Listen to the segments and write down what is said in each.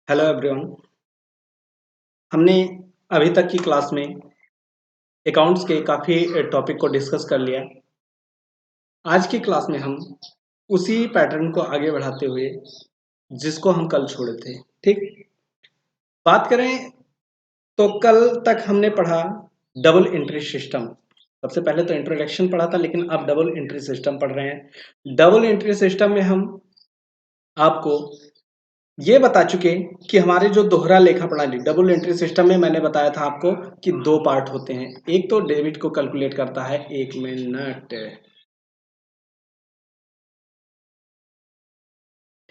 Hello everyone. हमने अभी तक की क्लास में अकाउंट्स के काफ़ी टॉपिक को डिस्कस कर लिया। आज की क्लास में हम उसी पैटर्न को आगे बढ़ाते हुए जिसको हम कल छोड़े थे, ठीक, बात करें तो कल तक हमने पढ़ा डबल एंट्री सिस्टम। सबसे पहले तो इंट्रोडक्शन पढ़ा था, लेकिन अब डबल एंट्री सिस्टम पढ़ रहे हैं। डबल एंट्री सिस्टम में हम आपको ये बता चुके कि हमारे जो दोहरा लेखा प्रणाली डबल एंट्री सिस्टम में मैंने बताया था आपको कि दो पार्ट होते हैं। एक तो डेबिट को कैलकुलेट करता है, 1 मिनट,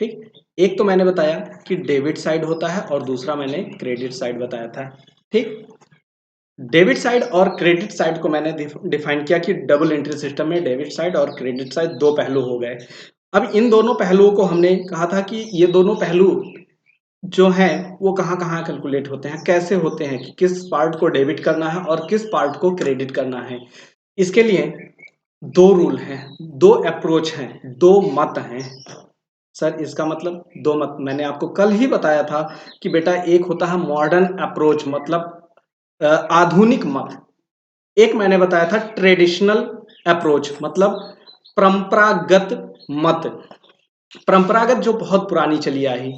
ठीक। एक तो मैंने बताया कि डेबिट साइड होता है और दूसरा मैंने क्रेडिट साइड बताया था, ठीक। डेबिट साइड और क्रेडिट साइड को मैंने डिफाइन किया कि डबल एंट्री सिस्टम में डेबिट साइड और क्रेडिट साइड दो पहलू हो गए। अब इन दोनों पहलुओं को हमने कहा था कि ये दोनों पहलू जो है वो कहाँ-कहाँ कैलकुलेट होते हैं, कैसे होते हैं, कि किस पार्ट को डेबिट करना है और किस पार्ट को क्रेडिट करना है। इसके लिए दो रूल हैं, दो अप्रोच हैं, दो मत हैं। सर इसका मतलब दो मत मैंने आपको कल ही बताया था कि बेटा एक होता है मॉडर्न अप्रोच, मतलब आधुनिक मत। एक मैंने बताया था ट्रेडिशनल अप्रोच, मतलब परंपरागत मत। परंपरागत जो बहुत पुरानी चली आई,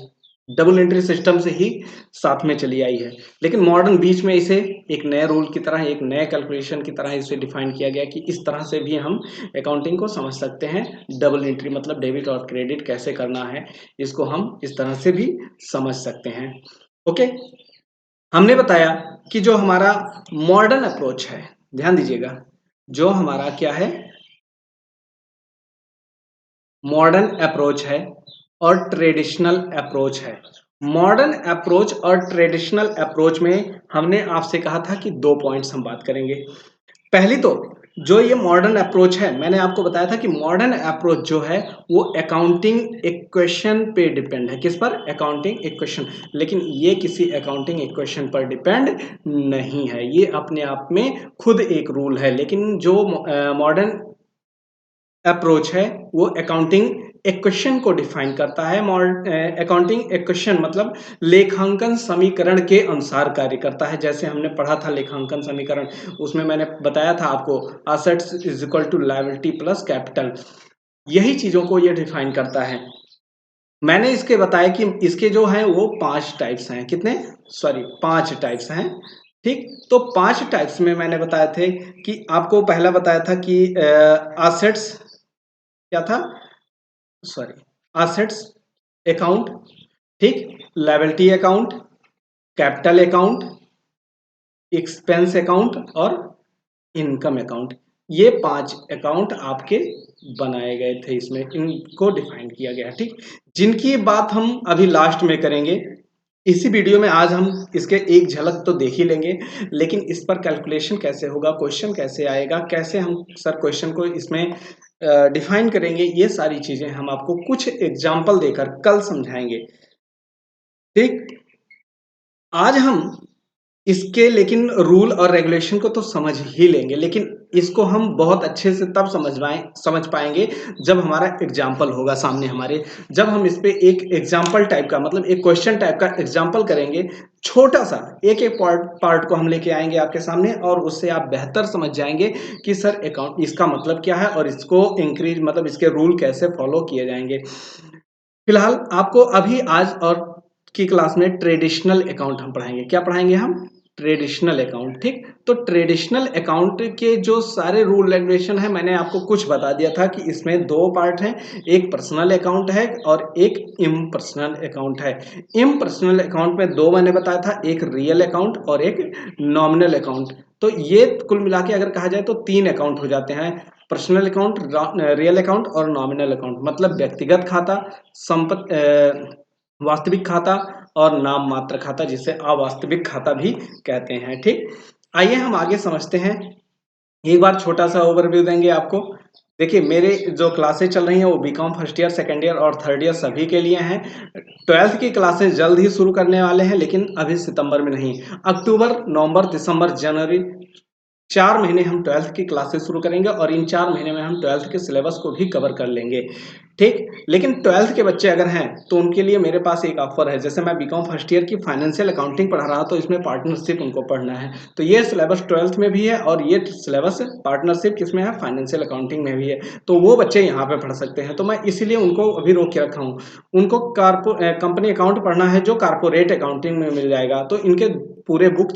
डबल एंट्री सिस्टम से ही साथ में चली आई है, लेकिन मॉडर्न बीच में इसे एक नए रूल की तरह, एक नए कैलकुलेशन की तरह इसे डिफाइन किया गया कि इस तरह से भी हम अकाउंटिंग को समझ सकते हैं। डबल एंट्री मतलब डेबिट और क्रेडिट कैसे करना है, इसको हम इस तरह से भी समझ सकते हैं। ओके, हमने बताया कि जो हमारा मॉडर्न अप्रोच है, ध्यान दीजिएगा, जो हमारा क्या है, मॉडर्न अप्रोच है और ट्रेडिशनल अप्रोच है। मॉडर्न अप्रोच और ट्रेडिशनल अप्रोच में हमने आपसे कहा था कि दो पॉइंट्स हम बात करेंगे। पहली तो जो ये मॉडर्न अप्रोच है, मैंने आपको बताया था कि मॉडर्न अप्रोच जो है वो अकाउंटिंग इक्वेशन पे डिपेंड है। किस पर? Accounting equation. लेकिन ये किसी अकाउंटिंग इक्वेशन पर डिपेंड नहीं है, ये अपने आप में खुद एक रूल है। लेकिन जो मॉडर्न अप्रोच है वो अकाउंटिंग इक्वेशन को डिफाइन करता है। अकाउंटिंग इक्वेशन मतलब लेखांकन समीकरण के अनुसार कार्य करता है। जैसे हमने पढ़ा था लेखांकन समीकरण, उसमें मैंने बताया था आपको assets is equal to liability plus capital, यही चीजों को ये डिफाइन करता है। मैंने इसके बताया कि इसके जो हैं वो 5 टाइप्स हैं। कितने? सॉरी, 5 टाइप्स हैं, ठीक। तो 5 टाइप्स में मैंने बताए थे कि आपको पहला बताया था कि असेट्स क्या था, सॉरी, असेट्स अकाउंट, ठीक, liability account, capital account, expense account और इनकम अकाउंट। ये 5 अकाउंट आपके बनाए गए थे, इसमें इनको डिफाइन किया गया, ठीक। जिनकी बात हम अभी लास्ट में करेंगे इसी वीडियो में। आज हम इसके एक झलक तो देख ही लेंगे, लेकिन इस पर कैलकुलेशन कैसे होगा, क्वेश्चन कैसे आएगा, कैसे हम सर क्वेश्चन को इसमें डिफाइन करेंगे, ये सारी चीजें हम आपको कुछ एग्जाम्पल देकर कल समझाएंगे, ठीक। आज हम इसके लेकिन रूल और रेगुलेशन को तो समझ ही लेंगे, लेकिन इसको हम बहुत अच्छे से तब समझ पाएंगे जब हमारा एग्जाम्पल होगा सामने हमारे। जब हम इस पे एक एग्जाम्पल टाइप का, मतलब एक क्वेश्चन टाइप का एग्जाम्पल करेंगे, छोटा सा एक एक पार्ट को हम लेके आएंगे आपके सामने, और उससे आप बेहतर समझ जाएंगे कि सर अकाउंट इसका मतलब क्या है और इसको इंक्रीज मतलब इसके रूल कैसे फॉलो किए जाएंगे। फिलहाल आपको अभी आज और की क्लास में ट्रेडिशनल अकाउंट हम पढ़ाएंगे। क्या पढ़ाएंगे हम? ट्रेडिशनल अकाउंट, ठीक। तो ट्रेडिशनल अकाउंट के जो सारे रूल रेगुलेशन है, मैंने आपको कुछ बता दिया था कि इसमें दो पार्ट हैं, एक पर्सनल अकाउंट है और एक इम्पर्सनल अकाउंट है। इम्पर्सनल अकाउंट में दो मैंने बताया था, एक रियल अकाउंट और एक नॉमिनल अकाउंट। तो ये कुल मिला के अगर कहा जाए तो 3 अकाउंट हो जाते हैं, पर्सनल अकाउंट, रियल अकाउंट और नॉमिनल अकाउंट। मतलब व्यक्तिगत खाता, वास्तविक खाता और नाम मात्र खाता, जिसे अवास्तविक खाता भी कहते हैं, ठीक। आइए हम आगे समझते हैं। एक बार छोटा सा ओवरव्यू देंगे आपको। देखिए, मेरे जो क्लासेस चल रही हैं वो BCom first year, second year और थर्ड ईयर सभी के लिए हैं। 12th की क्लासेस जल्द ही शुरू करने वाले हैं, लेकिन अभी सितंबर में नहीं, अक्टूबर, नवंबर, दिसंबर, जनवरी 4 महीने हम 12th की क्लासेस शुरू करेंगे और इन 4 महीने में हम 12th के सिलेबस को भी कवर कर लेंगे, ठीक। लेकिन 12th के बच्चे अगर हैं तो उनके लिए मेरे पास एक ऑफर है। जैसे मैं बीकॉम फर्स्ट ईयर की फाइनेंशियल अकाउंटिंग पढ़ा रहा तो इसमें पार्टनरशिप उनको पढ़ना है, तो ये सिलेबस 12th में भी है और ये सिलेबस पार्टनरशिप किसमें है, फाइनेंशियल अकाउंटिंग में भी है। तो वो बच्चे यहाँ पे पढ़ सकते हैं, तो मैं इसीलिए उनको अभी रोक के रखा हूँ। उनको कंपनी अकाउंट पढ़ना है जो कारपोरेट अकाउंटिंग में मिल जाएगा, तो इनके पूरे बुक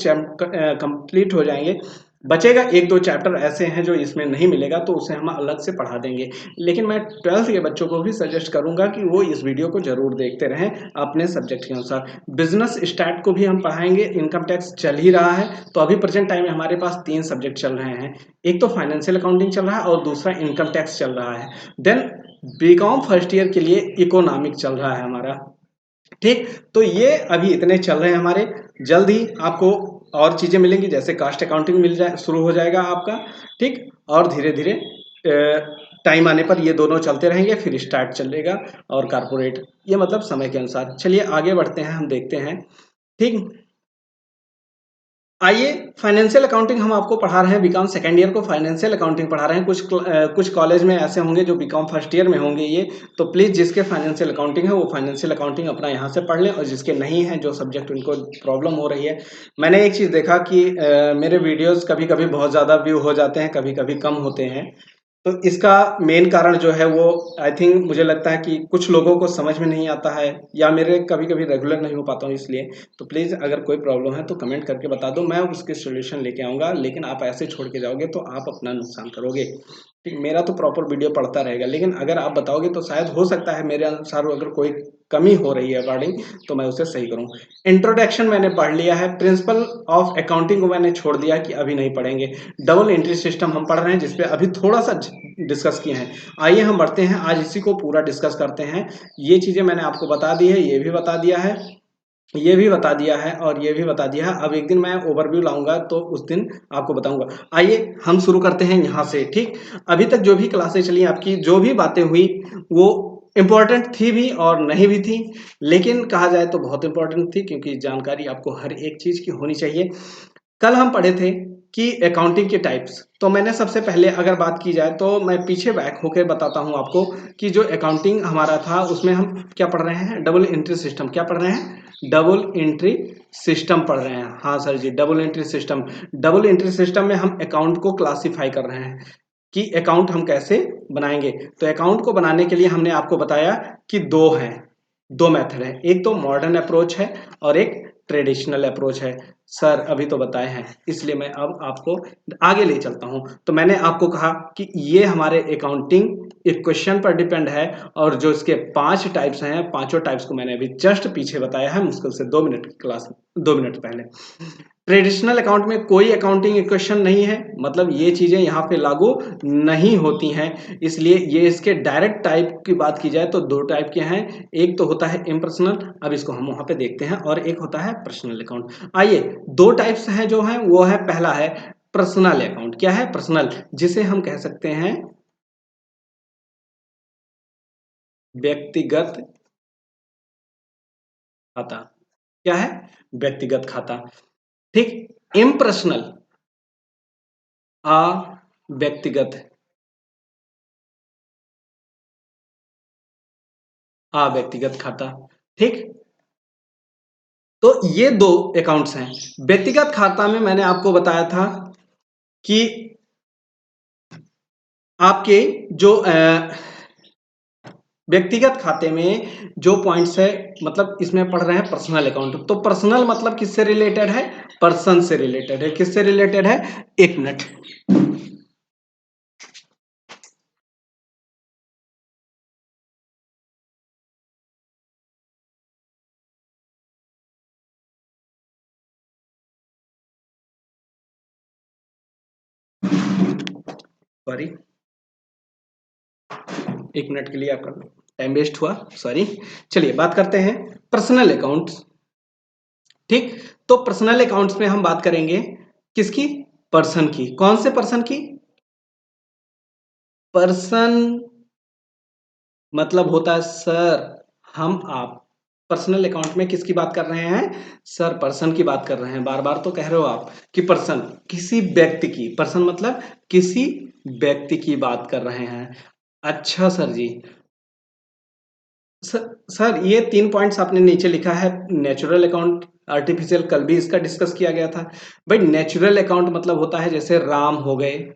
कंप्लीट हो जाएंगे। बचेगा 1-2 चैप्टर ऐसे हैं जो इसमें नहीं मिलेगा, तो उसे हम अलग से पढ़ा देंगे। लेकिन मैं 12th के बच्चों को भी सजेस्ट करूंगा कि वो इस वीडियो को जरूर देखते रहें अपने सब्जेक्ट के अनुसार। बिजनेस स्टैट को भी हम पढ़ाएंगे, इनकम टैक्स चल ही रहा है, तो अभी प्रेजेंट टाइम में हमारे पास 3 सब्जेक्ट चल रहे हैं। एक तो फाइनेंशियल अकाउंटिंग चल रहा है और दूसरा इनकम टैक्स चल रहा है। देन बीकॉम फर्स्ट ईयर के लिए इकोनॉमिक चल रहा है हमारा, ठीक। तो ये अभी इतने चल रहे हैं हमारे। जल्द ही आपको और चीजें मिलेंगी, जैसे कास्ट अकाउंटिंग मिल जाए, शुरू हो जाएगा आपका, ठीक। और धीरे धीरे टाइम आने पर ये दोनों चलते रहेंगे, फिर स्टार्ट चलेगा और कारपोरेट, ये मतलब समय के अनुसार। चलिए आगे बढ़ते हैं, हम देखते हैं, ठीक। आइए, फाइनेंशियल अकाउंटिंग हम आपको पढ़ा रहे हैं, बीकॉम सेकेंड ईयर को फाइनेंशियल अकाउंटिंग पढ़ा रहे हैं। कुछ कॉलेज में ऐसे होंगे जो बीकॉम फर्स्ट ईयर में होंगे ये, तो प्लीज़ जिसके फाइनेंशियल अकाउंटिंग है वो फाइनेंशियल अकाउंटिंग अपना यहाँ से पढ़ लें, और जिसके नहीं है, जो सब्जेक्ट उनको प्रॉब्लम हो रही है। मैंने एक चीज़ देखा कि मेरे वीडियोज़ कभी कभी बहुत ज़्यादा व्यू हो जाते हैं, कभी कभी कम होते हैं। तो इसका मेन कारण जो है वो आई थिंक मुझे लगता है कि कुछ लोगों को समझ में नहीं आता है, या मेरे कभी कभी रेगुलर नहीं हो पाता हूँ इसलिए। तो प्लीज़ अगर कोई प्रॉब्लम है तो कमेंट करके बता दो, मैं उसके सॉल्यूशन लेके आऊँगा। लेकिन आप ऐसे छोड़ के जाओगे तो आप अपना नुकसान करोगे, ठीक। मेरा तो प्रॉपर वीडियो पड़ता रहेगा, लेकिन अगर आप बताओगे तो शायद हो सकता है मेरे अनुसार अगर कोई कमी हो रही है अकॉर्डिंग, तो मैं उसे सही करूँ। इंट्रोडक्शन मैंने पढ़ लिया है, प्रिंसिपल ऑफ अकाउंटिंग को मैंने छोड़ दिया कि अभी नहीं पढ़ेंगे। डबल एंट्री सिस्टम हम पढ़ रहे हैं, जिसपे अभी थोड़ा सा डिस्कस किए हैं। आइए हम बढ़ते हैं, आज इसी को पूरा डिस्कस करते हैं। ये चीजें मैंने आपको बता दी है, ये भी बता दिया है, ये भी बता दिया है और ये भी बता दिया है। अब एक दिन मैं ओवरव्यू लाऊंगा तो उस दिन आपको बताऊंगा। आइए हम शुरू करते हैं यहाँ से, ठीक। अभी तक जो भी क्लासेस चली, आपकी जो भी बातें हुई, वो इम्पोर्टेंट थी भी और नहीं भी थी, लेकिन कहा जाए तो बहुत इंपॉर्टेंट थी, क्योंकि जानकारी आपको हर एक चीज की होनी चाहिए। कल हम पढ़े थे कि अकाउंटिंग के टाइप्स, तो मैंने सबसे पहले अगर बात की जाए तो मैं पीछे बैक होकर बताता हूं आपको कि जो अकाउंटिंग हमारा था उसमें हम क्या पढ़ रहे हैं, डबल एंट्री सिस्टम। क्या पढ़ रहे हैं, डबल एंट्री सिस्टम पढ़ रहे हैं। हाँ sir ji, double entry system. Double entry system में हम अकाउंट को क्लासिफाई कर रहे हैं कि अकाउंट हम कैसे बनाएंगे। तो अकाउंट को बनाने के लिए हमने आपको बताया कि दो मेथड है, एक तो मॉडर्न अप्रोच है और एक ट्रेडिशनल अप्रोच है। सर अभी तो बताए हैं, इसलिए मैं अब आपको आगे ले चलता हूं। तो मैंने आपको कहा कि ये हमारे अकाउंटिंग इक्वेशन पर डिपेंड है, और जो इसके 5 टाइप्स हैं, पांचों टाइप्स को मैंने अभी जस्ट पीछे बताया है, मुश्किल से 2 मिनट की क्लास, 2 मिनट पहले। ट्रेडिशनल अकाउंट में कोई अकाउंटिंग इक्वेशन नहीं है, मतलब ये चीजें यहाँ पे लागू नहीं होती हैं, इसलिए ये इसके डायरेक्ट टाइप की बात की जाए तो 2 टाइप के हैं। एक तो होता है इम्पर्सनल, अब इसको हम वहां पे देखते हैं, और एक होता है पर्सनल अकाउंट। आइए, 2 टाइप्स हैं जो हैं, वो है, पहला है पर्सनल अकाउंट। क्या है पर्सनल, जिसे हम कह सकते हैं व्यक्तिगत खाता। क्या है, व्यक्तिगत खाता, ठीक। इम्पर्सनल, व्यक्तिगत, व्यक्तिगत खाता, ठीक। तो ये 2 अकाउंट्स हैं। व्यक्तिगत खाता में मैंने आपको बताया था कि आपके जो व्यक्तिगत खाते में जो पॉइंट्स है, मतलब इसमें पढ़ रहे हैं पर्सनल अकाउंट। तो पर्सनल मतलब किससे रिलेटेड है, पर्सन से रिलेटेड है। किससे रिलेटेड है, एक मिनट, सॉरी, एक मिनट के लिए आपका टाइम वेस्ट हुआ, सॉरी। चलिए बात करते हैं पर्सनल अकाउंट्स, ठीक। तो पर्सनल अकाउंट्स में हम बात करेंगे किसकी, पर्सन की। कौन से पर्सन की, पर्सन मतलब होता है सर, हम आप, पर्सनल अकाउंट में किसकी बात कर रहे हैं सर? पर्सन की बात कर रहे हैं। बार बार तो कह रहे हो आप कि पर्सन, किसी व्यक्ति की, पर्सन मतलब किसी व्यक्ति की बात कर रहे हैं। अच्छा सर जी। सर ये 3 पॉइंट्स आपने नीचे लिखा है, नेचुरल अकाउंट, आर्टिफिशियल, कल भी इसका डिस्कस किया गया था। भाई नेचुरल अकाउंट मतलब होता है जैसे राम हो गए,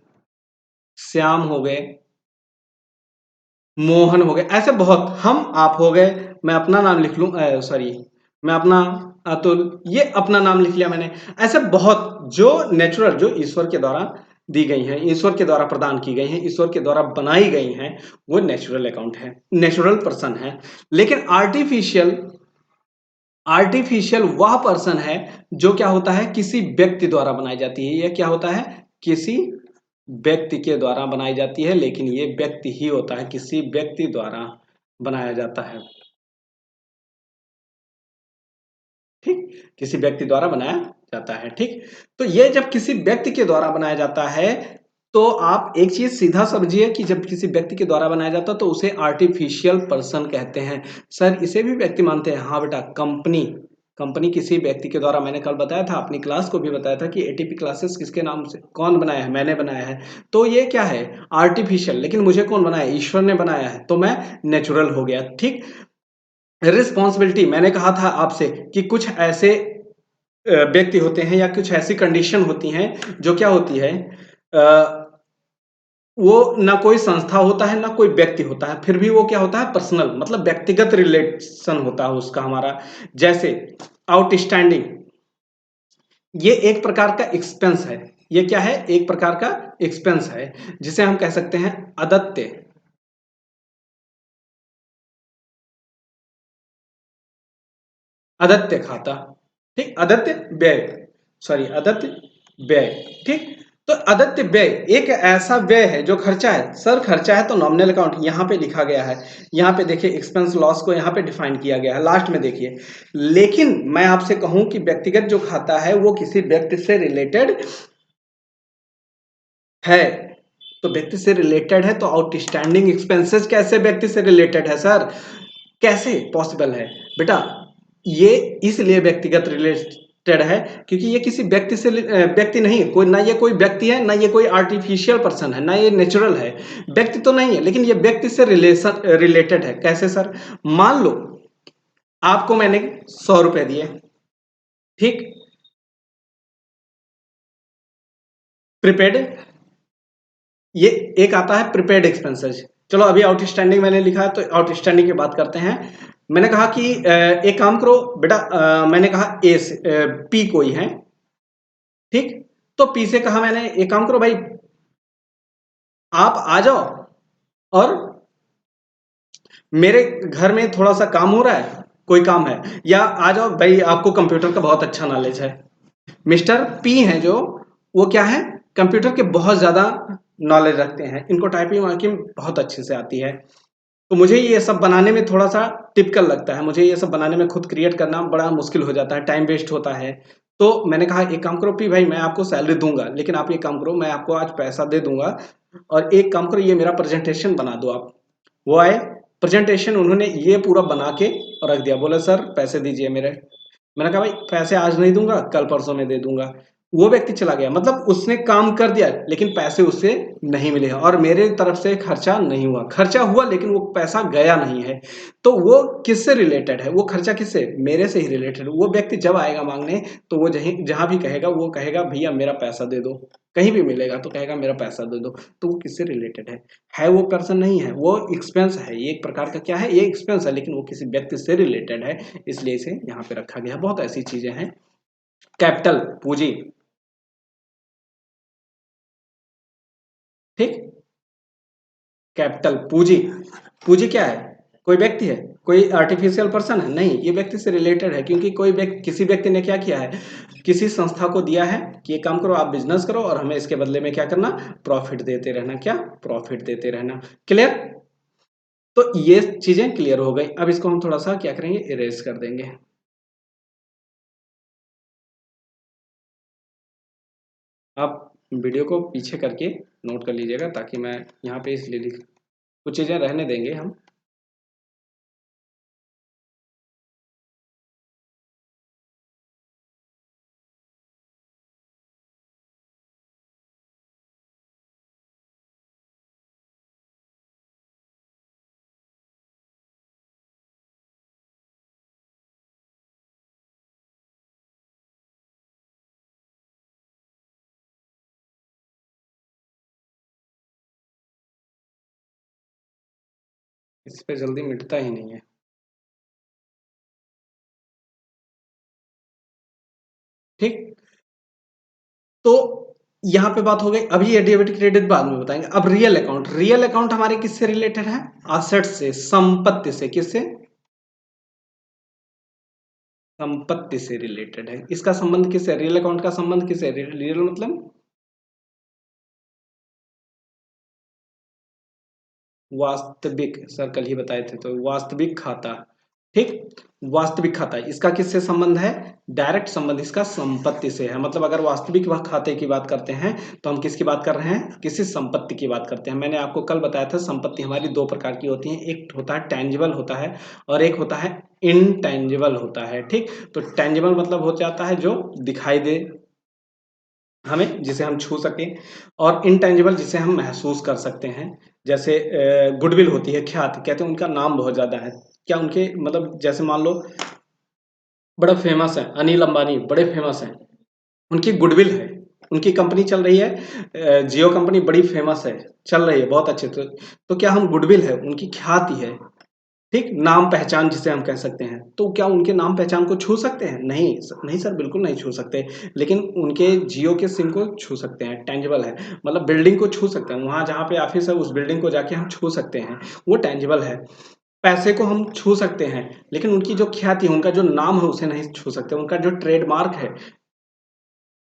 श्याम हो गए, मोहन हो गए, ऐसे बहुत, हम आप हो गए, मैं अपना नाम लिख लूं, सॉरी, मैं अपना अतुल, ये अपना नाम लिख लिया मैंने। ऐसे बहुत जो नेचुरल, जो ईश्वर के द्वारा दी गई हैं, ईश्वर के द्वारा प्रदान की गई हैं, ईश्वर के द्वारा बनाई गई हैं, वो नेचुरल अकाउंट है, नेचुरल पर्सन है। लेकिन आर्टिफिशियल, आर्टिफिशियल वह पर्सन है जो क्या होता है, किसी व्यक्ति द्वारा बनाई जाती है। यह क्या होता है, किसी व्यक्ति के द्वारा बनाई जाती है, लेकिन ये व्यक्ति ही होता है, किसी व्यक्ति द्वारा बनाया जाता है। ठीक, किसी व्यक्ति द्वारा बनाया जाता है। ठीक, तो ये जब किसी व्यक्ति के द्वारा बनाया जाता है, तो आप एक चीज सीधा समझिए कि जब किसी व्यक्ति के द्वारा बनाया जाता है तो उसे आर्टिफिशियल पर्सन कहते हैं। सर इसे भी व्यक्ति मानते हैं? हाँ बेटा, कंपनी, कंपनी किसी व्यक्ति के द्वारा, मैंने कल बताया था, अपनी क्लास को भी बताया था कि एटीपी क्लासेस किसके नाम से, कौन बनाया है? मैंने बनाया है। तो ये क्या है, आर्टिफिशियल, लेकिन मुझे कौन बनाया? ईश्वर ने बनाया है, तो मैं नेचुरल हो गया। ठीक, रिस्पॉन्सिबिलिटी, मैंने कहा था आपसे कि कुछ ऐसे व्यक्ति होते हैं या कुछ ऐसी कंडीशन होती हैं जो क्या होती है, वो ना कोई संस्था होता है ना कोई व्यक्ति होता है, फिर भी वो क्या होता है, पर्सनल, मतलब व्यक्तिगत रिलेशन होता है उसका हमारा। जैसे आउटस्टैंडिंग, ये एक प्रकार का एक्सपेंस है। ये क्या है, एक प्रकार का एक्सपेंस है, जिसे हम कह सकते हैं अदत्य, अदत्य खाता। ठीक, अदत्य व्यय, सॉरी अदत्य व्यय। ठीक, तो अदत्य व्यय एक ऐसा व्यय है जो खर्चा है। सर खर्चा है तो नॉमिनल अकाउंट यहाँ पे लिखा गया है, यहाँ पे देखिए एक्सपेंस लॉस को यहाँ पे डिफाइन किया गया है, लास्ट में देखिए। लेकिन मैं आपसे कहूं कि व्यक्तिगत जो खाता है वो किसी व्यक्ति से रिलेटेड है, तो व्यक्ति से रिलेटेड है, तो आउटस्टैंडिंग एक्सपेंसेस कैसे व्यक्ति से रिलेटेड है सर? कैसे पॉसिबल है बेटा? ये इसलिए व्यक्तिगत रिलेटेड है क्योंकि ये किसी व्यक्ति से व्यक्ति नहीं, कोई ना, ये कोई व्यक्ति है ना, ये कोई आर्टिफिशियल पर्सन है ना, ये नेचुरल है। व्यक्ति तो नहीं है, लेकिन ये व्यक्ति से रिलेशन रिलेटेड है। कैसे सर? मान लो आपको मैंने 100 रुपए दिए, ठीक, प्रीपेड, ये एक आता है प्रीपेड एक्सपेंसेस। चलो अभी आउटस्टैंडिंग मैंने लिखा है तो आउटस्टैंडिंग की बात करते हैं। मैंने कहा कि एक काम करो बेटा, मैंने कहा ए से पी कोई है, ठीक, तो पी से कहा मैंने एक काम करो भाई, आप आ जाओ और मेरे घर में थोड़ा सा काम हो रहा है, कोई काम है, या आ जाओ भाई, आपको कंप्यूटर का बहुत अच्छा नॉलेज है। मिस्टर पी हैं जो, वो क्या है, कंप्यूटर के बहुत ज्यादा नॉलेज रखते हैं, इनको टाइपिंग वाइपिंग बहुत अच्छे से आती है। तो मुझे ये सब बनाने में थोड़ा सा टिपिकल लगता है, मुझे ये सब बनाने में खुद क्रिएट करना बड़ा मुश्किल हो जाता है, टाइम वेस्ट होता है। तो मैंने कहा एक काम करो पी भाई, मैं आपको सैलरी दूंगा, लेकिन आप ये काम करो, मैं आपको आज पैसा दे दूंगा, और एक काम करो ये मेरा प्रेजेंटेशन बना दो आप। वो आए, प्रेजेंटेशन उन्होंने ये पूरा बना के रख दिया, बोला सर पैसे दीजिए मेरे। मैंने कहा भाई पैसे आज नहीं दूंगा, कल परसों में दे दूंगा। वो व्यक्ति चला गया, मतलब उसने काम कर दिया लेकिन पैसे उससे नहीं मिले, और मेरे तरफ से खर्चा नहीं हुआ, खर्चा हुआ लेकिन वो पैसा गया नहीं है। तो वो किससे रिलेटेड है, वो खर्चा किससे, मेरे से ही रिलेटेड। वो व्यक्ति जब आएगा मांगने, तो वो जहां भी कहेगा, वो कहेगा भैया मेरा पैसा दे दो, कहीं भी मिलेगा तो कहेगा मेरा पैसा दे दो। तो वो किससे रिलेटेड है वो पर्सन नहीं है, वो एक्सपेंस है। ये एक प्रकार का क्या है, ये एक्सपेंस है, लेकिन वो किसी व्यक्ति से रिलेटेड है, इसलिए इसे यहाँ पे रखा गया। बहुत ऐसी चीजें हैं। कैपिटल, पूंजी, ठीक, कैपिटल पूंजी, पूंजी क्या है, कोई व्यक्ति है, कोई आर्टिफिशियल पर्सन है? नहीं, ये व्यक्ति से रिलेटेड है, क्योंकि कोई व्यक्ति, किसी व्यक्ति ने क्या किया है, किसी संस्था को दिया है कि ये काम करो, आप बिजनेस करो और हमें इसके बदले में क्या करना, प्रॉफिट देते रहना। क्या, प्रॉफिट देते रहना। क्लियर? तो ये चीजें क्लियर हो गई। अब इसको हम थोड़ा सा क्या करेंगे, इरेज कर देंगे। आप वीडियो को पीछे करके नोट कर लीजिएगा, ताकि मैं यहाँ पे इसलिए लिख, कुछ चीजें रहने देंगे हम। इस पे जल्दी मिटता ही नहीं है। ठीक, तो यहाँ पे बात हो गई। अभी ये डेबिट क्रेडिट बाद में बताएंगे। अब रियल अकाउंट हमारे किससे रिलेटेड है? असेट से, संपत्ति से। किससे? संपत्ति से रिलेटेड है। इसका संबंध किससे? रियल अकाउंट का संबंध किससे? रियल मतलब वास्तविक, सर कल ही बताए थे, तो वास्तविक खाता। ठीक, वास्तविक खाता, इसका किससे संबंध है? डायरेक्ट संबंध इसका संपत्ति से है। मतलब अगर वास्तविक वह खाते की बात करते हैं तो हम किसकी बात कर रहे हैं? किसी संपत्ति की बात करते हैं। मैंने आपको कल बताया था संपत्ति हमारी दो प्रकार की होती है, एक होता है टेंजिबल होता है और एक होता है इनटेंजिबल होता है। ठीक, तो टेंजिबल मतलब हो जाता है जो दिखाई दे हमें, जिसे हम छू सकें, और इनटेंजिबल जिसे हम महसूस कर सकते हैं। जैसे गुडविल होती है, ख्याति, कहते हैं उनका नाम बहुत ज्यादा है। क्या उनके मतलब, जैसे मान लो बड़ा फेमस है अनिल अंबानी, बड़े फेमस हैं, उनकी गुडविल है, उनकी कंपनी चल रही है, जियो कंपनी बड़ी फेमस है, चल रही है बहुत अच्छे। तो क्या हम गुडविल है, उनकी ख्याति है। ठीक, नाम पहचान जिसे हम कह सकते हैं। तो क्या उनके नाम पहचान को छू सकते हैं? नहीं, नहीं सर, बिल्कुल नहीं छू सकते। लेकिन उनके जियो के सिम को छू सकते हैं, टेंजिबल है। मतलब बिल्डिंग को छू सकते हैं, वहां जहाँ पे ऑफिस है उस बिल्डिंग को जाके हम छू सकते हैं, वो टेंजिबल है। पैसे को हम छू सकते हैं, लेकिन उनकी जो ख्याति है, उनका जो नाम है उसे नहीं छू सकते। उनका जो ट्रेडमार्क है,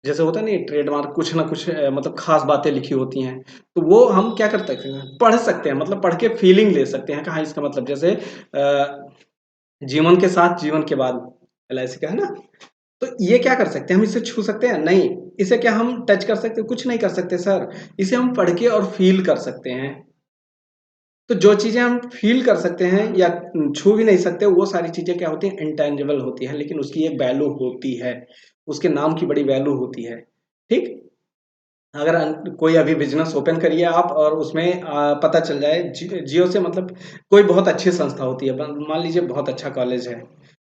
जैसे होता है नहीं ट्रेडमार्क, कुछ ना कुछ मतलब खास बातें लिखी होती हैं, तो वो हम क्या कर सकते हैं? पढ़ सकते हैं, मतलब पढ़ के फीलिंग ले सकते हैं। कहाँ इसका मतलब, जैसे जीवन के साथ जीवन के बाद, एलआईसी का है ना। तो ये क्या कर सकते हैं? हम इसे छू सकते हैं? नहीं। इसे क्या हम टच कर सकते हैं? कुछ नहीं कर सकते सर। इसे हम पढ़ के और फील कर सकते हैं। तो जो चीजें हम फील कर सकते हैं या छू भी नहीं सकते, वो सारी चीजें क्या होती हैं? इंटेंजिबल होती हैं, लेकिन उसकी एक वैल्यू होती है, उसके नाम की बड़ी वैल्यू होती है। ठीक, अगर कोई अभी बिजनेस ओपन करिए आप और उसमें पता चल जाए जियो से, मतलब कोई बहुत अच्छी संस्था होती है, मान लीजिए बहुत अच्छा कॉलेज है,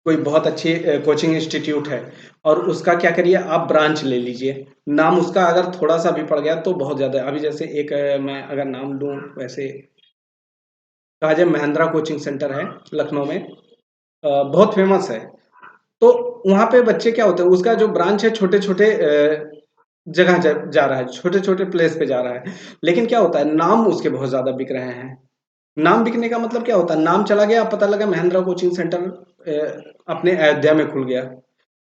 कोई बहुत अच्छी कोचिंग इंस्टीट्यूट है, और उसका क्या करिए आप ब्रांच ले लीजिए। नाम उसका अगर थोड़ा सा भी पड़ गया तो बहुत ज्यादा। अभी जैसे एक मैं अगर नाम लूं, वैसे कहा जाए महिंद्रा कोचिंग सेंटर है लखनऊ में, बहुत फेमस है। तो वहां पे बच्चे क्या होते हैं, उसका जो ब्रांच है छोटे छोटे जगह जा रहा है, छोटे छोटे प्लेस पे जा रहा है, लेकिन क्या होता है, नाम उसके बहुत ज्यादा बिक रहे हैं। नाम बिकने का मतलब क्या होता है? नाम चला गया, पता लगा महिंद्रा कोचिंग सेंटर अपने अयोध्या में खुल गया।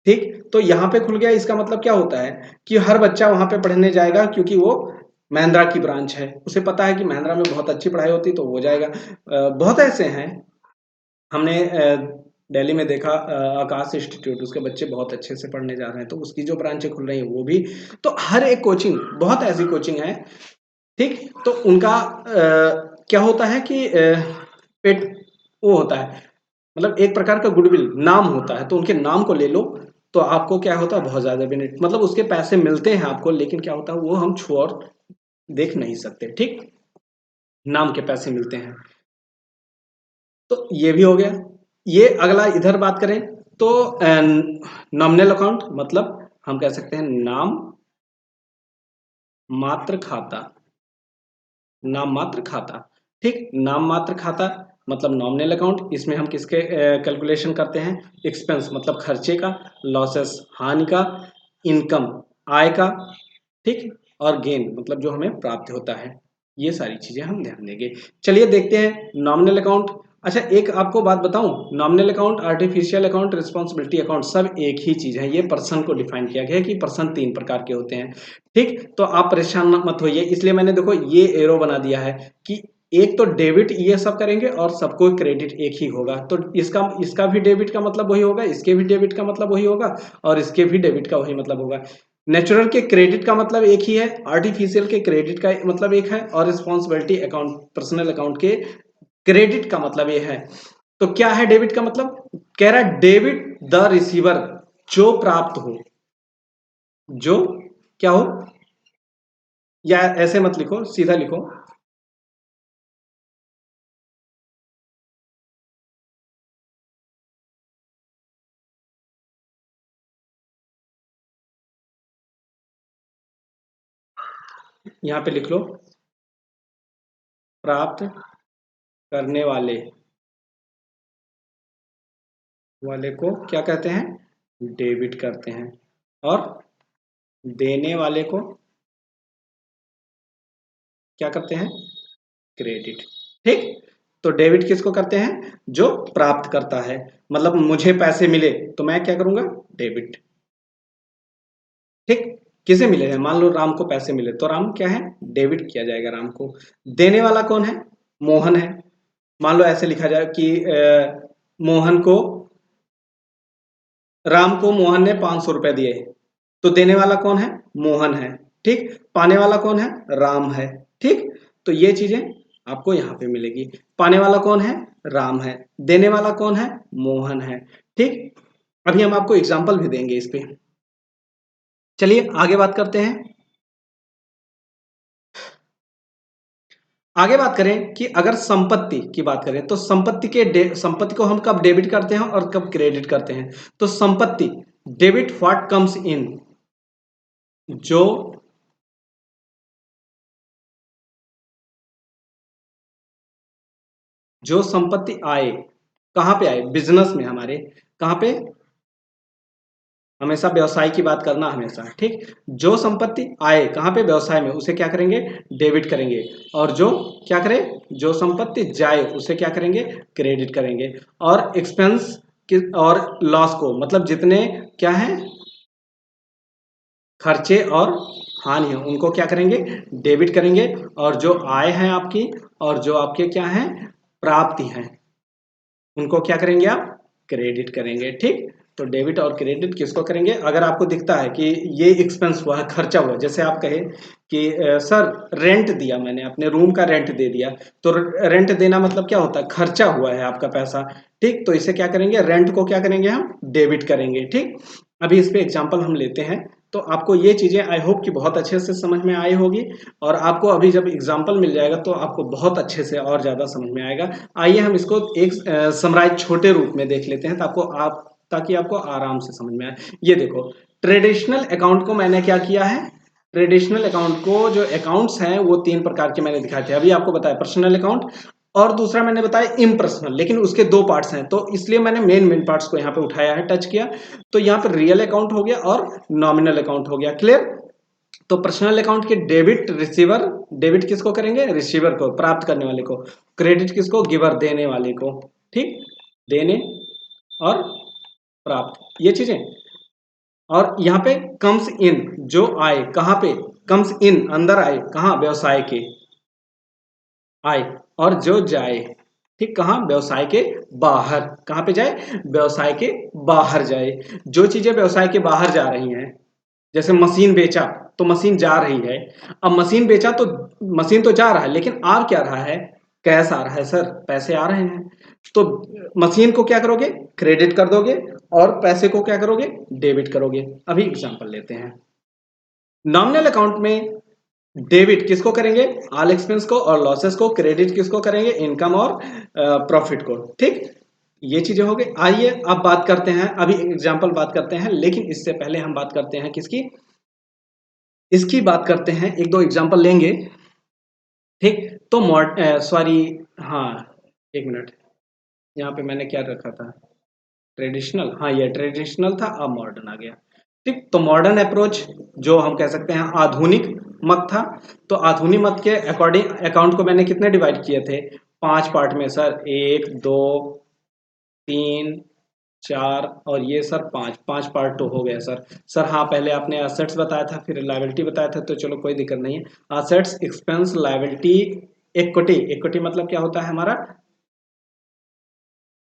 ठीक, तो यहाँ पे खुल गया, इसका मतलब क्या होता है कि हर बच्चा वहां पे पढ़ने जाएगा, क्योंकि वो महिंद्रा की ब्रांच है, उसे पता है कि महिंद्रा में बहुत अच्छी पढ़ाई होती है, तो वो जाएगा। बहुत ऐसे हैं, हमने दिल्ली में देखा, आकाश इंस्टीट्यूट, उसके बच्चे बहुत अच्छे से पढ़ने जा रहे हैं, तो उसकी जो ब्रांचें खुल रही हैं वो भी। तो हर एक कोचिंग, बहुत ऐसी कोचिंग है। ठीक, तो उनका क्या होता है कि पेट, वो होता है, मतलब एक प्रकार का गुडविल नाम होता है, तो उनके नाम को ले लो, तो आपको क्या होता है? बहुत ज्यादा बेनिफिट, मतलब उसके पैसे मिलते हैं आपको, लेकिन क्या होता है, वो हम छू और देख नहीं सकते। ठीक, नाम के पैसे मिलते हैं। तो ये भी हो गया। ये अगला इधर बात करें तो नॉमिनल अकाउंट, मतलब हम कह सकते हैं नाम मात्र खाता, नाम मात्र खाता। ठीक, नाम मात्र खाता मतलब नॉमिनल अकाउंट, इसमें हम किसके कैलकुलेशन करते हैं? एक्सपेंस मतलब खर्चे का, लॉसेस हानि का, इनकम आय का। ठीक, और गेन मतलब जो हमें प्राप्त होता है। ये सारी चीजें हम ध्यान देंगे। चलिए देखते हैं नॉमिनल अकाउंट। अच्छा, एक आपको बात बताऊं, nominal account, artificial account, responsibility account सब एक ही चीज है। ये पर्सन को डिफाइन किया गया है कि पर्सन तीन प्रकार के होते हैं। ठीक, तो आप परेशान मत होइए, इसलिए मैंने देखो ये एरो बना दिया है कि एक तो डेबिट ये सब करेंगे और सबको क्रेडिट एक ही होगा, तो इसका इसका भी डेबिट का मतलब वही होगा, इसके भी डेबिट का मतलब वही होगा, और इसके भी डेबिट का वही मतलब होगा। नेचुरल के क्रेडिट का मतलब एक ही है, आर्टिफिशियल के क्रेडिट का मतलब एक है, और रिस्पॉन्सिबिलिटी अकाउंट, पर्सनल अकाउंट के क्रेडिट का मतलब ये है। तो क्या है डेबिट का मतलब? कह रहा है डेबिट द रिसीवर, जो प्राप्त हो, जो क्या हो, या ऐसे मत लिखो, सीधा लिखो। यहां पे लिख लो प्राप्त करने वाले को क्या कहते हैं? डेबिट करते हैं। और देने वाले को क्या करते हैं? क्रेडिट। ठीक, तो डेबिट किसको करते हैं? जो प्राप्त करता है। मतलब मुझे पैसे मिले तो मैं क्या करूंगा? डेबिट। ठीक, किसे मिले हैं? मान लो राम को पैसे मिले तो राम क्या है? डेबिट किया जाएगा राम को। देने वाला कौन है? मोहन है। मान लो ऐसे लिखा जाए कि मोहन को राम को मोहन ने 500 रुपए दिए, तो देने वाला कौन है? मोहन है। ठीक, पाने वाला कौन है? राम है। ठीक, तो ये चीजें आपको यहाँ पे मिलेगी। पाने वाला कौन है? राम है। देने वाला कौन है? मोहन है। ठीक, अभी हम आपको एग्जाम्पल भी देंगे इस पे। चलिए आगे बात करते हैं। आगे बात करें कि अगर संपत्ति की बात करें तो संपत्ति को हम कब डेबिट करते हैं और कब क्रेडिट करते हैं? तो संपत्ति डेबिट व्हाट कम्स इन, जो संपत्ति आए, कहां पे आए? बिजनेस में हमारे। कहां पे? हमेशा व्यवसाय की बात करना हमेशा। ठीक, जो संपत्ति आए कहां पे? व्यवसाय में, उसे क्या करेंगे? डेबिट करेंगे। और जो क्या करे? जो संपत्ति जाए उसे क्या करेंगे? क्रेडिट करेंगे। और एक्सपेंस और लॉस को, मतलब जितने क्या है खर्चे और हानि है, उनको क्या करेंगे? डेबिट करेंगे। और जो आय है आपकी और जो आपके क्या है प्राप्ति है, उनको क्या करेंगे आप? क्रेडिट करेंगे। ठीक, तो डेबिट और क्रेडिट किसको करेंगे? अगर आपको दिखता है कि ये एक्सपेंस हुआ है, खर्चा हुआ है, जैसे आप कहे कि सर रेंट दिया, मैंने अपने रूम का रेंट दे दिया, तो रेंट देना मतलब क्या होता है? खर्चा हुआ है आपका पैसा। ठीक, तो इसे क्या करेंगे? रेंट को क्या करेंगे? हम डेबिट करेंगे। ठीक, अभी इस पे एग्जाम्पल हम लेते हैं, तो आपको ये चीजें आई होप कि बहुत अच्छे से समझ में आई होगी। और आपको अभी जब एग्जाम्पल मिल जाएगा तो आपको बहुत अच्छे से और ज्यादा समझ में आएगा। आइए हम इसको एक समराइज छोटे रूप में देख लेते हैं, ताकि आपको आराम से समझ में आए। ये देखो, ट्रेडिशनल अकाउंट को मैंने क्या किया है? ट्रेडिशनल अकाउंट को, जो अकाउंट्स हैं वो 3 प्रकार के मैंने दिखाए थे। अभी आपको बताया पर्सनल अकाउंट, और दूसरा मैंने बताया इम्पर्सनल, लेकिन उसके 2 पार्ट्स हैं, तो इसलिए मैंने मेन पार्ट्स को यहाँ पे उठाया है, टच किया। तो यहाँ पे रियल अकाउंट हो गया और नॉमिनल अकाउंट हो गया। क्लियर? तो पर्सनल अकाउंट के डेबिट रिसीवर, डेबिट किसको करेंगे? रिसीवर को, प्राप्त करने वाले को। क्रेडिट किसको? गिवर, देने वाले को। ठीक, देने और प्राप्त, ये चीजें। और यहाँ पे कम्स इन, जो आए कहाँ पे? कम्स इन, अंदर आए, कहाँ? व्यवसाय के आए। और जो जाए, ठीक, कहाँ? व्यवसाय के बाहर। कहाँ पे जाए? व्यवसाय के बाहर जाए। जो चीजें व्यवसाय के बाहर जा रही हैं, जैसे मशीन बेचा तो मशीन जा रही है। अब मशीन बेचा तो मशीन तो जा रहा है, लेकिन आ क्या रहा है? कैश आ रहा है सर, पैसे आ रहे हैं। तो मशीन को क्या करोगे? क्रेडिट कर दोगे। और पैसे को क्या करोगे? डेबिट करोगे। अभी एग्जांपल लेते हैं। नॉमिनल अकाउंट में डेबिट किसको करेंगे? ऑल एक्सपेंस को और लॉसेस को। क्रेडिट किसको करेंगे? इनकम और प्रॉफिट को। ठीक, ये चीजें हो गई। आइए अब बात करते हैं, अभी एग्जांपल बात करते हैं, लेकिन इससे पहले हम बात करते हैं किसकी? इसकी बात करते हैं, एक दो एग्जांपल लेंगे। ठीक, तो सॉरी, हाँ, एक मिनट, यहाँ पे मैंने क्या रखा था? ट्रेडिशनल, हाँ ये ट्रेडिशनल था, अब मॉडर्न आ गया। ठीक, तो मॉडर्न अप्रोच, जो हम कह सकते हैं आधुनिक मत था। तो आधुनिक मत के अकॉर्डिंग अकाउंट को मैंने कितने डिवाइड किए थे? 5 पार्ट में सर, 1 2 3 4 और ये सर 5, 5 पार्ट तो हो गया सर। सर हाँ, पहले आपने असेट्स बताया था, फिर लायबिलिटी बताया था, तो चलो कोई दिक्कत नहीं है। Assets, expense, liability, equity. Equity मतलब क्या होता है हमारा?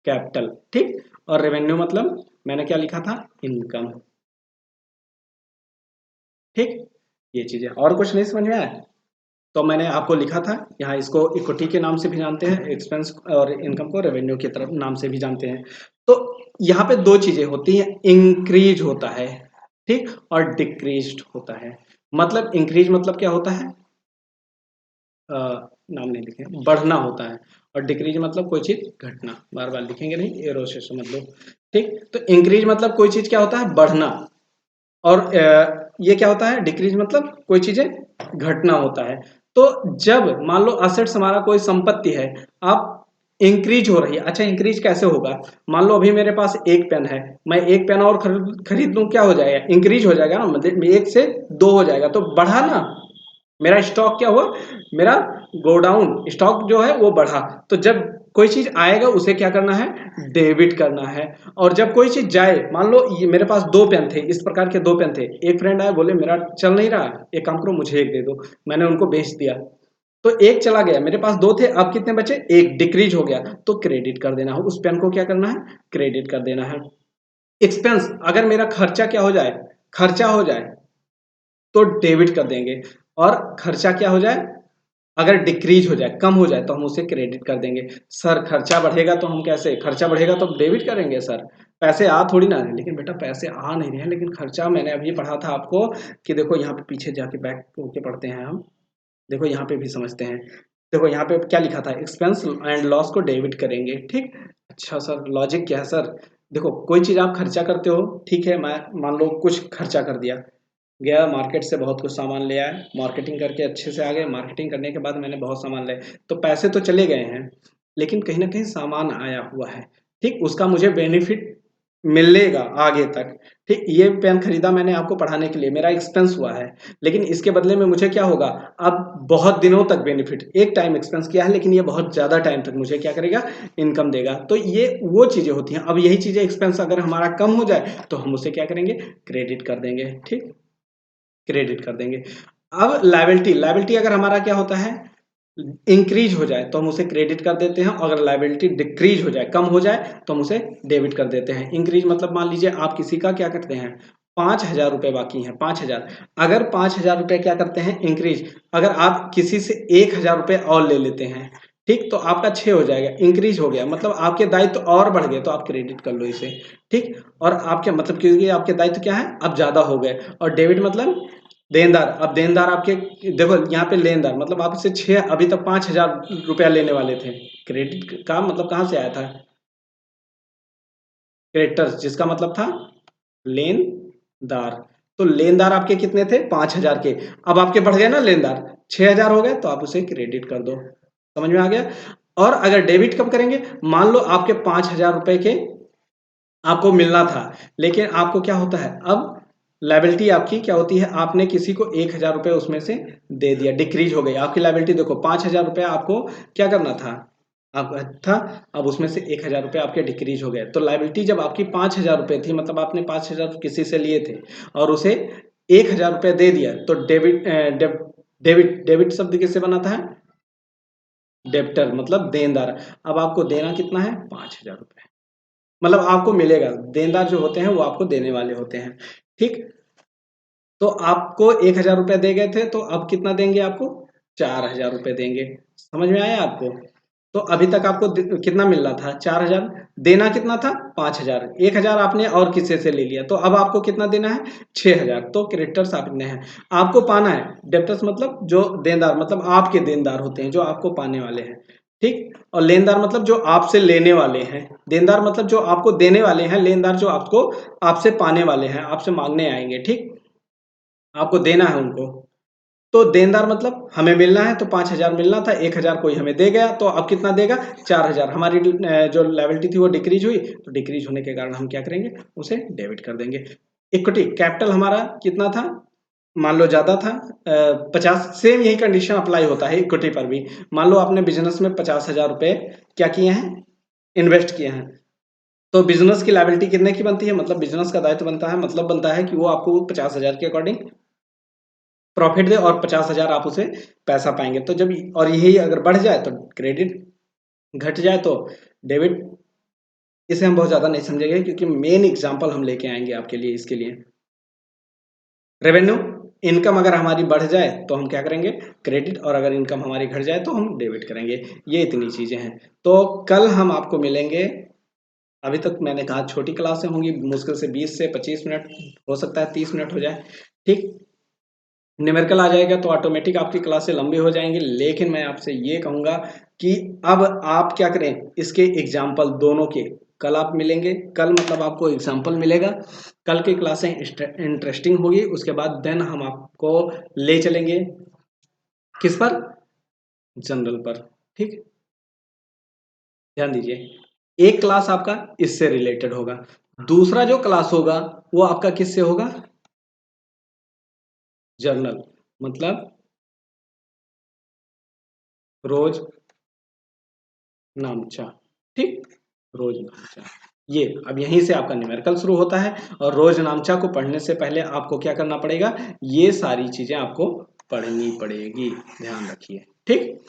कैपिटल। ठीक, और रेवेन्यू मतलब मैंने क्या लिखा था? इनकम। ठीक, ये चीजें, और कुछ नहीं समझ में आया? तो मैंने आपको लिखा था यहाँ, इसको इक्विटी के नाम से भी जानते हैं, एक्सपेंस और इनकम को रेवेन्यू की तरफ नाम से भी जानते हैं। तो यहाँ पे 2 चीजें होती हैं, इंक्रीज होता है, ठीक, और डिक्रीज होता है। मतलब इंक्रीज मतलब क्या होता है? नाम नहीं लिखे, बढ़ना होता है। और डिक्रीज मतलब कोई चीज घटना, बार बार लिखेंगे नहीं, एरो से समझ लो। ठीक, तो इंक्रीज मतलब कोई चीज क्या होता है? बढ़ना। और ये क्या होता है? डिक्रीज मतलब कोई चीजें घटना होता है। तो जब मान लो असेट्स हमारा कोई संपत्ति है, आप इंक्रीज हो रही है। अच्छा, इंक्रीज कैसे होगा? मान लो अभी मेरे पास एक पेन है, मैं एक पेन और खरीद लूं, क्या हो जाएगा? इंक्रीज हो जाएगा ना, मतलब एक से दो हो जाएगा, तो बढ़ा ना, मेरा स्टॉक क्या हुआ, मेरा गोडाउन स्टॉक जो है वो बढ़ा। तो जब कोई चीज आएगा उसे क्या करना है, डेबिट करना है। और जब कोई चीज जाए, मान लो ये मेरे पास दो पेन थे, इस प्रकार के दो पेन थे, एक फ्रेंड आया बोले मेरा चल नहीं रहा, एक काम करो मुझे एक दे दो, मैंने उनको बेच दिया, तो एक चला गया, मेरे पास दो थे, अब कितने बचे, एक डिक्रीज हो गया, तो क्रेडिट कर देना है उस पेन को, क्या करना है, क्रेडिट कर देना है। एक्सपेंस, अगर मेरा खर्चा क्या हो जाए, खर्चा हो जाए तो डेबिट कर देंगे, और खर्चा क्या हो जाए, अगर डिक्रीज हो जाए, कम हो जाए, तो हम उसे क्रेडिट कर देंगे। सर खर्चा बढ़ेगा तो हम कैसे, खर्चा बढ़ेगा तो डेबिट करेंगे सर, पैसे आ थोड़ी ना रहे, लेकिन बेटा पैसे आ नहीं रहे हैं, लेकिन खर्चा मैंने अभी पढ़ा था आपको कि देखो यहाँ पे पीछे जाके बैक होके पढ़ते हैं हम, देखो यहाँ पे भी समझते हैं। देखो यहाँ पे क्या लिखा था, एक्सपेंस एंड लॉस को डेबिट करेंगे, ठीक। अच्छा सर लॉजिक क्या है सर? देखो कोई चीज आप खर्चा करते हो, ठीक है, मैं मान लो कुछ खर्चा कर दिया, गया मार्केट से बहुत कुछ सामान ले आया, मार्केटिंग करके अच्छे से आ गए, मार्केटिंग करने के बाद मैंने बहुत सामान ले, तो पैसे तो चले गए हैं, लेकिन कहीं ना कहीं सामान आया हुआ है, ठीक, उसका मुझे बेनिफिट मिलेगा आगे तक, ठीक। ये पेन खरीदा मैंने आपको पढ़ाने के लिए, मेरा एक्सपेंस हुआ है, लेकिन इसके बदले में मुझे क्या होगा, अब बहुत दिनों तक बेनिफिट, एक टाइम एक्सपेंस किया है लेकिन ये बहुत ज्यादा टाइम तक मुझे क्या करेगा, इनकम देगा। तो ये वो चीजें होती हैं। अब यही चीजें एक्सपेंस अगर हमारा कम हो जाए तो हम उसे क्या करेंगे, क्रेडिट कर देंगे, ठीक, क्रेडिट कर देंगे। अब लायबिलिटी, लायबिलिटी अगर हमारा क्या होता है, इंक्रीज हो जाए तो हम उसे क्रेडिट कर देते हैं, अगर लायबिलिटी डिक्रीज हो जाए, कम हो जाए, तो हम उसे डेबिट कर देते हैं। इंक्रीज मतलब मान लीजिए आप किसी का क्या करते हैं, 5,000 रुपए बाकी हैं, 5,000, अगर 5,000 रुपए क्या करते हैं इंक्रीज, अगर आप किसी से 1,000 रुपए और ले लेते हैं, ठीक, तो आपका 6 हो जाएगा, इंक्रीज हो गया, मतलब आपके दायित्व और बढ़ गए, तो आप क्रेडिट कर लो इसे, ठीक। और आपके मतलब क्योंकि आपके दायित्व क्या है, अब ज्यादा हो गए। और डेबिट मतलब देनदार, अब देनदार आपके, देखो यहाँ पे लेनदार मतलब आपसे 6, अभी तक 5,000 रुपया लेने वाले थे, क्रेडिट का मतलब कहाँ से आया था, क्रेडिटर्स, जिसका मतलब था लेनदार। तो लेनदार आपके कितने थे, 5,000 के, अब आपके बढ़ गए ना लेनदार, 6,000 हो गए, तो आप उसे क्रेडिट कर दो। समझ में आ गया? और अगर डेबिट कब करेंगे, मान लो आपके 5,000 रुपए के आपको मिलना था, लेकिन आपको क्या होता है, अब लायबिलिटी आपकी क्या होती है, आपने किसी को 1,000 रुपए उसमें से दे दिया, डिक्रीज हो गई आपकी लायबिलिटी। देखो 5,000 रुपया आपको क्या करना था, आप था, अब उसमें से 1,000 रुपये आपके डिक्रीज हो गए, तो लायबिलिटी जब आपकी 5,000 रुपये थी, मतलब आपने 5,000 किसी से लिए थे और उसे 1,000 रुपये दे दिया, तो डेबिट डेबिट शब्द किससे बनाता है, डेब्टर मतलब देनदार। अब आपको देना कितना है, 5,000 रुपये, मतलब आपको मिलेगा, देनदार जो होते हैं वो आपको देने वाले होते हैं, ठीक। तो आपको 1,000 रुपये दे गए थे, तो अब कितना देंगे आपको, 4,000 रुपये देंगे। समझ में आया आपको? तो अभी तक आपको कितना मिल रहा था, 4,000, देना कितना था, 5,000, 1,000 आपने और किसी से ले लिया, तो अब आपको कितना देना है, 6,000, तो क्रेडिटर्स आपने हैं, आपको पाना है। डेब्टर्स मतलब जो देनदार, मतलब आपके देनदार होते हैं, जो आपको पाने वाले हैं, ठीक। और लेनदार मतलब जो आपसे लेने वाले हैं, देनदार मतलब जो आपको देने वाले हैं, लेनदार जो आपको आपसे पाने वाले हैं, आपसे मांगने आएंगे, ठीक, आपको देना है उनको। तो देनदार मतलब हमें मिलना है, तो 5,000 मिलना था, 1,000 कोई हमें दे गया, तो अब कितना देगा, 4,000। हमारी जो लायबिलिटी थी वो डिक्रीज हुई, तो डिक्रीज होने के कारण हम क्या करेंगे, उसे डेबिट कर देंगे। इक्विटी कैपिटल हमारा कितना था, मान लो ज्यादा था, 50, सेम यही कंडीशन अप्लाई होता है इक्विटी पर भी। मान लो आपने बिजनेस में 50,000 रुपए क्या किए हैं, इन्वेस्ट किए हैं, तो बिजनेस की लायबिलिटी कितने की बनती है, मतलब बिजनेस का दायित्व बनता है, मतलब बनता है कि वो आपको 50,000 के अकॉर्डिंग प्रॉफिट दे, और 50,000 आप उसे पैसा पाएंगे। तो जब, और यही अगर बढ़ जाए तो क्रेडिट, घट जाए तो डेबिट। इसे हम बहुत ज्यादा नहीं समझेंगे, क्योंकि मेन एग्जांपल हम लेके आएंगे आपके लिए, इसके लिए रेवेन्यू, इनकम अगर हमारी बढ़ जाए तो हम क्या करेंगे, क्रेडिट, और अगर इनकम हमारी घट जाए तो हम डेबिट करेंगे। ये इतनी चीजें हैं। तो कल हम आपको मिलेंगे, अभी तक मैंने कहा छोटी क्लासें होंगी, मुश्किल से 20 से 25 मिनट, हो सकता है 30 मिनट हो जाए, ठीक। न्यूमेरिकल आ जाएगा तो ऑटोमेटिक आपकी क्लासें लंबी हो जाएंगी, लेकिन मैं आपसे ये कहूंगा कि अब आप क्या करें, इसके एग्जाम्पल दोनों के, कल आप मिलेंगे, कल मतलब आपको एग्जाम्पल मिलेगा, कल की क्लासें इंटरेस्टिंग होगी, उसके बाद देन हम आपको ले चलेंगे किस पर, जनरल पर, ठीक। ध्यान दीजिए, एक क्लास आपका इससे रिलेटेड होगा, दूसरा जो क्लास होगा वो आपका किससे होगा, जर्नल, मतलब रोज नामचा, ठीक, रोज नामचा। ये अब यहीं से आपका न्यूमेरिकल शुरू होता है और रोज नामचा को पढ़ने से पहले आपको क्या करना पड़ेगा, ये सारी चीजें आपको पढ़नी पड़ेगी, ध्यान रखिए, ठीक।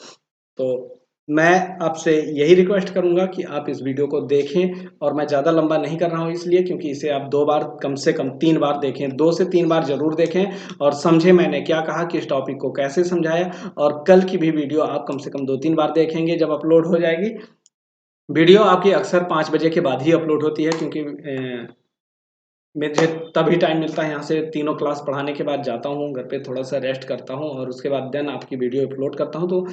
तो मैं आपसे यही रिक्वेस्ट करूंगा कि आप इस वीडियो को देखें, और मैं ज़्यादा लंबा नहीं कर रहा हूं इसलिए क्योंकि इसे आप 2 बार, कम से कम 3 बार देखें, 2 से 3 बार जरूर देखें और समझें मैंने क्या कहा, किस टॉपिक को कैसे समझाया। और कल की भी वीडियो आप कम से कम 2-3 बार देखेंगे जब अपलोड हो जाएगी। वीडियो आपकी अक्सर 5 बजे के बाद ही अपलोड होती है क्योंकि मुझे तभी टाइम मिलता है, यहाँ से तीनों क्लास पढ़ाने के बाद जाता हूँ घर पे, थोड़ा सा रेस्ट करता हूँ और उसके बाद देन आपकी वीडियो अपलोड करता हूँ। तो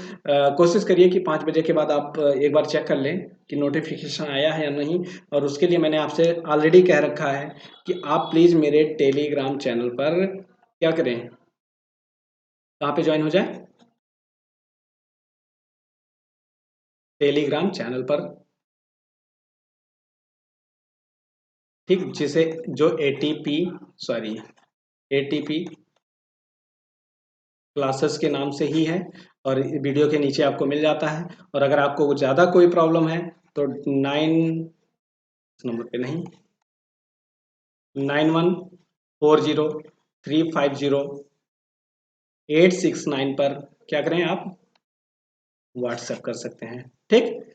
कोशिश करिए कि 5 बजे के बाद आप एक बार चेक कर लें कि नोटिफिकेशन आया है या नहीं। और उसके लिए मैंने आपसे ऑलरेडी कह रखा है कि आप प्लीज़ मेरे टेलीग्राम चैनल पर क्या करें, कहाँ पे ज्वाइन हो जाए, टेलीग्राम चैनल पर, ठीक, जिसे जो एटीपी, सॉरी, एटीपी क्लासेस के नाम से ही है और वीडियो के नीचे आपको मिल जाता है। और अगर आपको ज़्यादा कोई प्रॉब्लम है तो 9 नंबर पे नहीं, 9140350869 पर क्या करें, आप व्हाट्सएप कर सकते हैं, ठीक।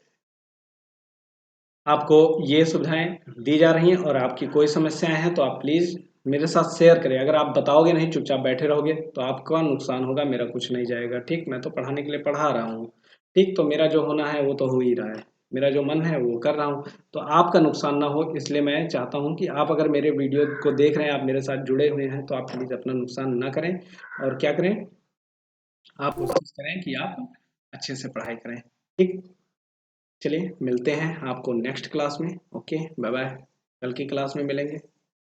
आपको ये सुविधाएं दी जा रही हैं और आपकी कोई समस्याएं हैं तो आप प्लीज़ मेरे साथ शेयर करें। अगर आप बताओगे नहीं, चुपचाप बैठे रहोगे तो आपका नुकसान होगा, मेरा कुछ नहीं जाएगा, ठीक। मैं तो पढ़ाने के लिए पढ़ा रहा हूँ, ठीक, तो मेरा जो होना है वो तो हो ही रहा है, मेरा जो मन है वो कर रहा हूँ। तो आपका नुकसान ना हो इसलिए मैं चाहता हूँ कि आप अगर मेरे वीडियो को देख रहे हैं, आप मेरे साथ जुड़े हुए हैं, तो आप प्लीज़ अपना नुकसान ना करें और क्या करें, आप कोशिश करें कि आप अच्छे से पढ़ाई करें, ठीक। चलिए मिलते हैं आपको नेक्स्ट क्लास में, ओके, बाय बाय, कल की क्लास में मिलेंगे।